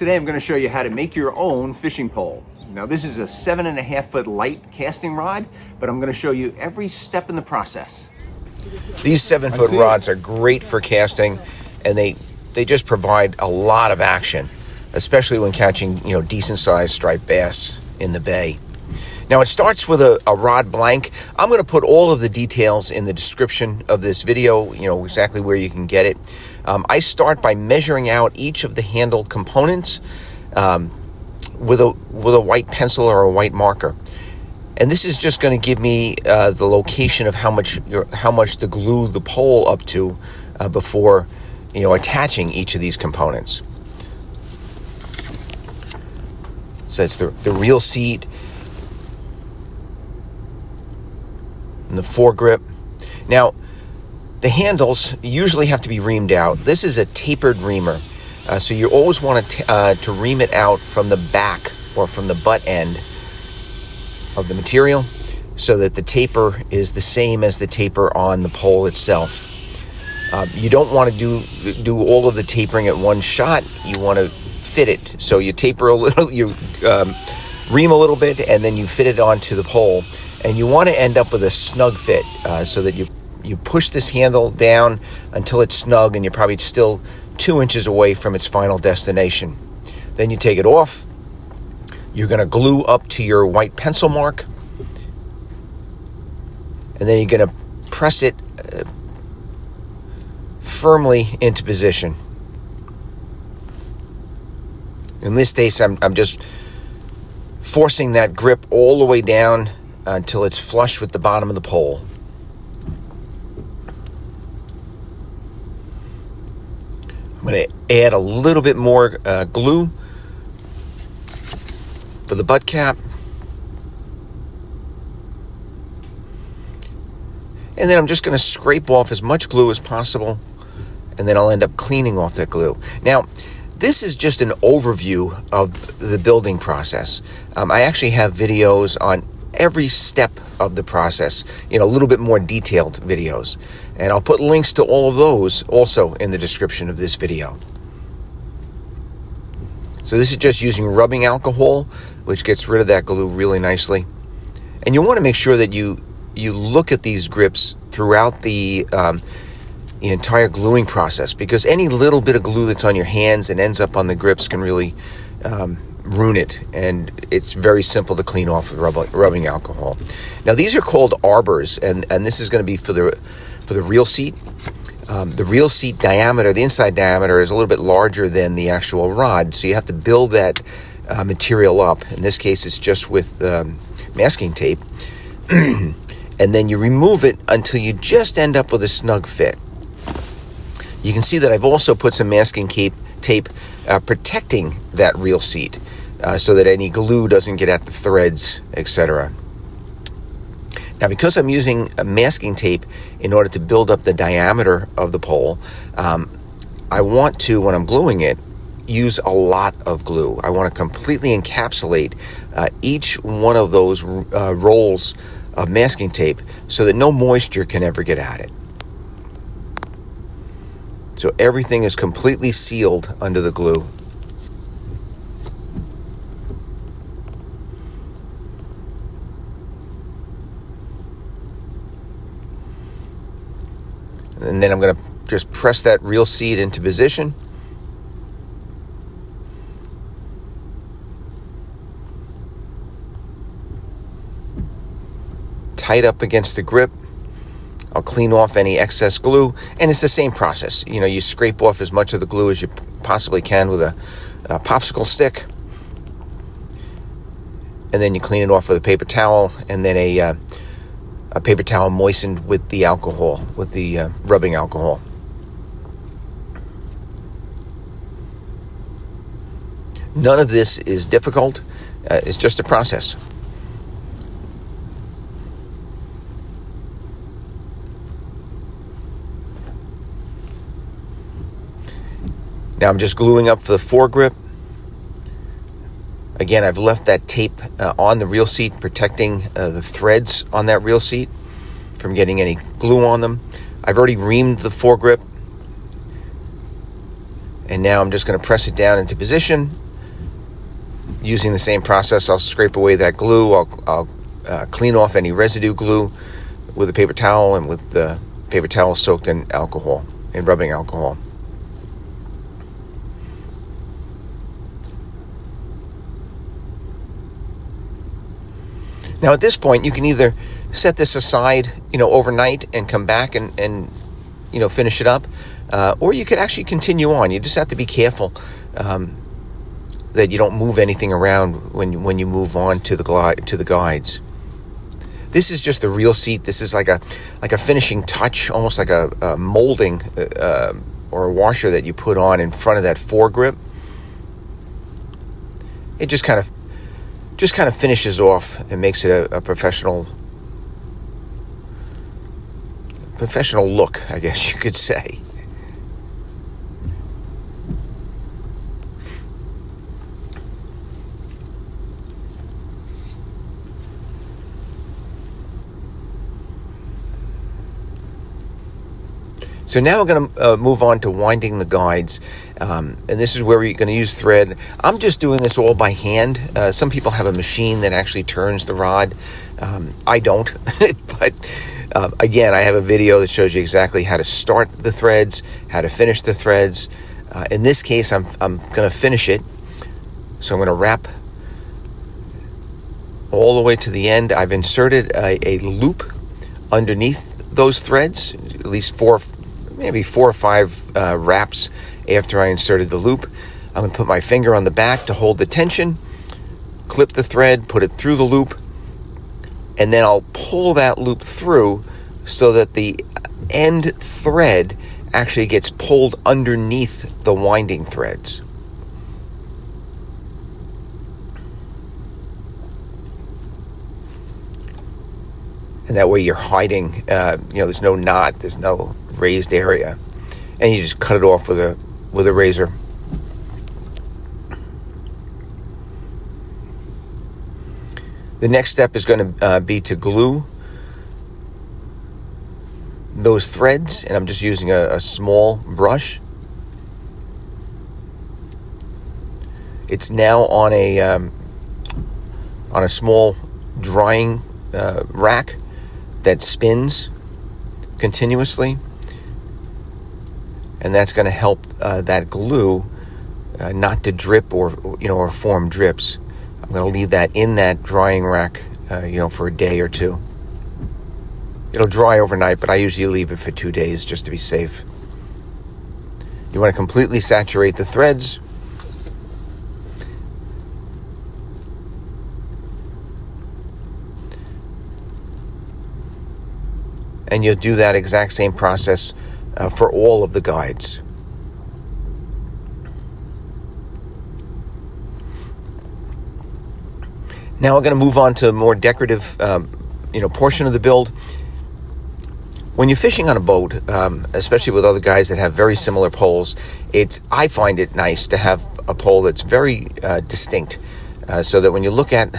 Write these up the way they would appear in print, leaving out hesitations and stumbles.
Today I'm going to show you how to make your own fishing pole. Now this is a 7.5 foot light casting rod, but I'm going to show you every step in the process. These 7 foot rods are great for casting, and they just provide a lot of action, especially when catching decent sized striped bass in the bay. Now it starts with a rod blank. I'm going to put all of the details in the description of this video, exactly where you can get it. I start by measuring out each of the handled components with a white pencil or a white marker. And this is just going to give me the location of how much to glue the pole up to before attaching each of these components. So it's the reel seat and the foregrip. Now, the handles usually have to be reamed out. This is a tapered reamer, so you always want to ream it out from the back or from the butt end of the material, so that the taper is the same as the taper on the pole itself. You don't want to do all of the tapering at one shot. You want to fit it. So you taper a little, you ream a little bit, and then you fit it onto the pole. And you want to end up with a snug fit, so that you push this handle down until it's snug and you're probably still 2 inches away from its final destination. Then you take it off. You're going to glue up to your white pencil mark, and then you're going to press it firmly into position. In this case, I'm just forcing that grip all the way down until it's flush with the bottom of the pole. I'm going to add a little bit more glue for the butt cap. And then I'm just going to scrape off as much glue as possible, and then I'll end up cleaning off that glue. Now, this is just an overview of the building process. I actually have videos on every step of the process, a little bit more detailed videos. And I'll put links to all of those also in the description of this video. So this is just using rubbing alcohol, which gets rid of that glue really nicely. And you want to make sure that you look at these grips throughout the entire gluing process, because any little bit of glue that's on your hands and ends up on the grips can really ruin it, and it's very simple to clean off with rubbing alcohol. Now these are called arbors, and this is going to be for the reel seat. The reel seat diameter, the inside diameter, is a little bit larger than the actual rod, so you have to build that material up. In this case, it's just with masking tape, and then you remove it until you just end up with a snug fit. You can see that I've also put some masking tape protecting that reel seat, so that any glue doesn't get at the threads, etc. Now, because I'm using a masking tape in order to build up the diameter of the pole, I want to, when I'm gluing it, use a lot of glue. I want to completely encapsulate each one of those rolls of masking tape so that no moisture can ever get at it. So everything is completely sealed under the glue. And then I'm going to just press that reel seat into position. Tight up against the grip. I'll clean off any excess glue, and it's the same process. You scrape off as much of the glue as you possibly can with a popsicle stick, and then you clean it off with a paper towel, and then a paper towel moistened with the alcohol, with the rubbing alcohol. None of this is difficult. It's just a process. Now I'm just gluing up for the foregrip. Again, I've left that tape on the reel seat, protecting the threads on that reel seat from getting any glue on them. I've already reamed the foregrip, and now I'm just going to press it down into position using the same process, I'll scrape away that glue. I'll clean off any residue glue with a paper towel, and with the paper towel soaked in alcohol, in rubbing alcohol. Now at this point, you can either set this aside, overnight and come back and finish it up, or you could actually continue on. You just have to be careful that you don't move anything around when you move on to the guides. This is just the real seat. This is like a finishing touch, almost like a molding or a washer that you put on in front of that foregrip. It just kind of finishes off and makes it a professional look, I guess you could say. So now we're going to move on to winding the guides, and this is where we're going to use thread. I'm just doing this all by hand. Some people have a machine that actually turns the rod. I don't, but again, I have a video that shows you exactly how to start the threads, how to finish the threads. In this case, I'm going to finish it, so I'm going to wrap all the way to the end. I've inserted a loop underneath those threads, at least maybe 4 or 5 wraps after I inserted the loop. I'm going to put my finger on the back to hold the tension, clip the thread, put it through the loop, and then I'll pull that loop through so that the end thread actually gets pulled underneath the winding threads. And that way you're hiding, there's no knot, there's no raised area, and you just cut it off with a razor. The next step is going to be to glue those threads, and I'm just using a small brush. It's now on a small drying rack that spins continuously, and that's going to help that glue not to drip or form drips. I'm going to leave that in that drying rack for a day or two. It'll dry overnight, but I usually leave it for 2 days just to be safe. You want to completely saturate the threads. And you'll do that exact same process for all of the guides. Now we're going to move on to a more decorative, portion of the build. When you're fishing on a boat, especially with other guys that have very similar poles, I find it nice to have a pole that's very distinct, so that when you look at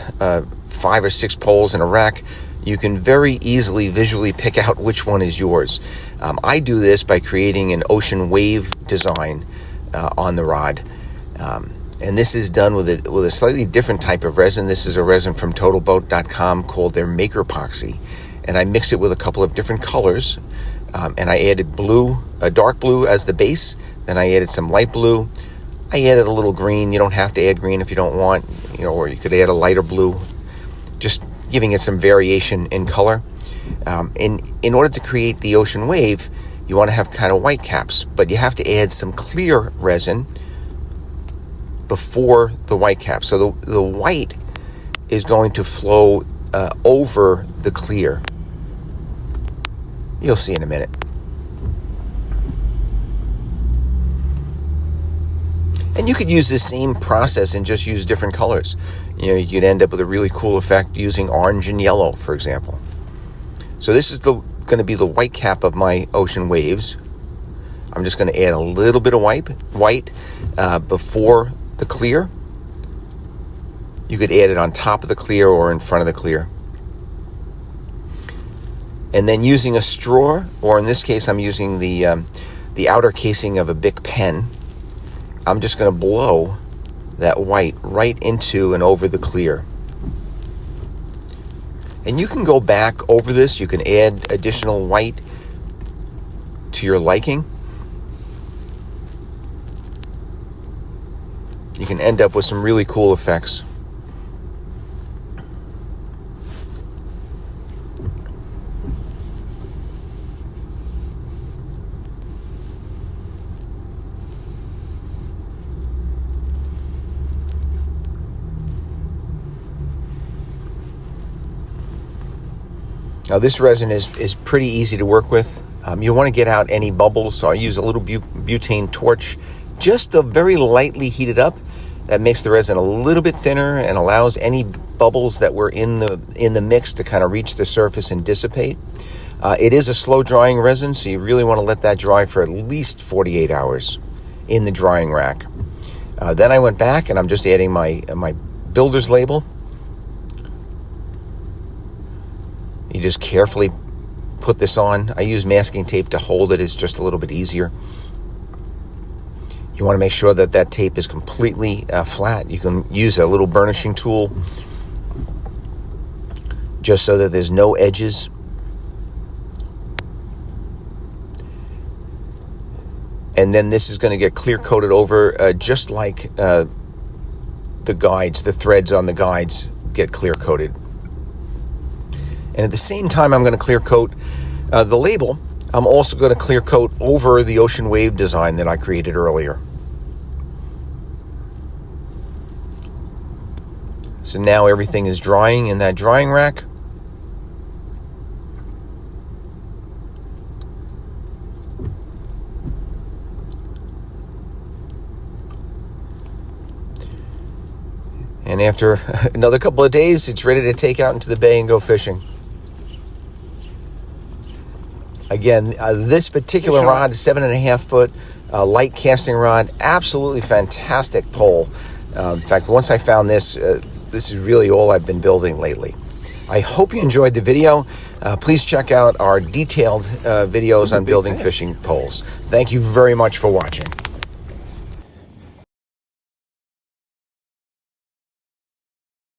5 or 6 poles in a rack, you can very easily visually pick out which one is yours. I do this by creating an ocean wave design on the rod. And this is done with a slightly different type of resin. This is a resin from TotalBoat.com called their Maker Epoxy. And I mix it with a couple of different colors. And I added a dark blue as the base. Then I added some light blue. I added a little green. You don't have to add green if you don't want, or you could add a lighter blue. Just giving it some variation in color. In order to create the ocean wave, you want to have kind of white caps, but you have to add some clear resin before the white cap. So the white is going to flow over the clear. You'll see in a minute. And you could use the same process and just use different colors. You could end up with a really cool effect using orange and yellow, for example. So this is going to be the white cap of my ocean waves. I'm just going to add a little bit of white before the clear. You could add it on top of the clear or in front of the clear. And then using a straw, or in this case I'm using the outer casing of a Bic pen, I'm just going to blow that white right into and over the clear. And you can go back over this. You can add additional white to your liking. You can end up with some really cool effects. Now this resin is pretty easy to work with. You want to get out any bubbles, so I use a little butane torch, just very lightly heated up. That makes the resin a little bit thinner and allows any bubbles that were in the mix to kind of reach the surface and dissipate. It is a slow drying resin, so you really want to let that dry for at least 48 hours in the drying rack. Then I went back and I'm just adding my builder's label. You just carefully put this on. I use masking tape to hold it. It's just a little bit easier. You want to make sure that that tape is completely flat. You can use a little burnishing tool just so that there's no edges. And then this is going to get clear coated over just like the guides, the threads on the guides get clear coated. And at the same time I'm going to clear coat the label, I'm also going to clear coat over the ocean wave design that I created earlier. So now everything is drying in that drying rack. And after another couple of days, it's ready to take out into the bay and go fishing. Again, this particular rod, 7.5 foot light casting rod, absolutely fantastic pole. In fact, once I found this, this is really all I've been building lately. I hope you enjoyed the video. Please check out our detailed videos on building fishing poles. Thank you very much for watching.